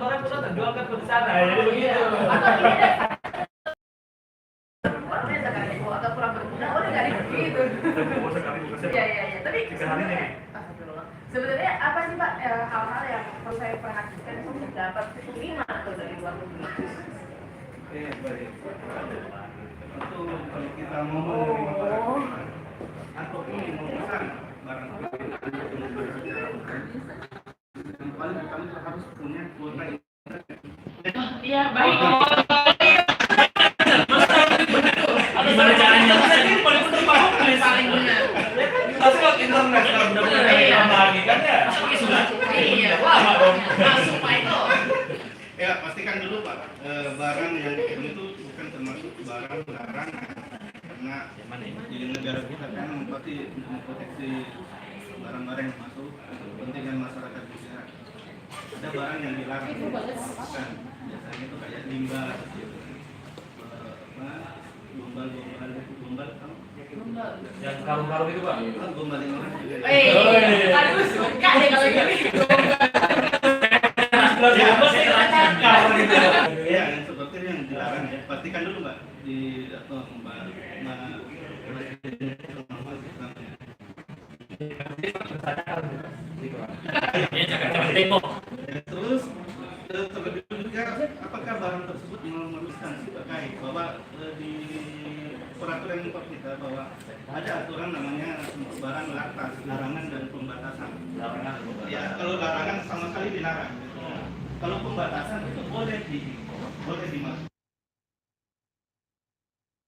motornya pun terjual kan di sana. Jadi begitu. Atau ini deh. Orangnya sekarang itu agak kurang berguna, udah nggak begitu. Iya. Tapi sebenarnya apa sih Pak hal-hal yang perlu saya perhatikan untuk dapat keterima atau dari luar negeri? Oke, baik. Itu kalau kita mau menerima barang atau ingin memesan barang yang paling utama itu harus punya kuota internet. Iya, baik. Gimana caranya? Ini paling benar. Pasti kalau internet kalau benar-benar lagi kan ya. Sudah. Iya, lama dong. Masuk Pak itu. Ya, pastikan dulu Pak, barang yang dikirim itu bukan termasuk barang larang karena di negara kita kan memproteksi barang-barang yang masuk untuk kepentingan masyarakat juga. Ada barang yang dilarang, bukan biasanya itu kayak limbah, gombal, Yang karung-karung itu Pak. gombal yang orang juga. Aduh, suka deh kalau gitu. Ya, yang seperti yang dilarang ya. Pastikan dulu Mbak di atau Mbak terus terlebih juga apakah barang tersebut merumuskan terkait bahwa di peraturan impor kita bahwa ada aturan namanya barang latas, larangan dan pembatasan. Ya, kalau larangan sama sekali dilarang. Kalau pembatasan itu boleh dimasuk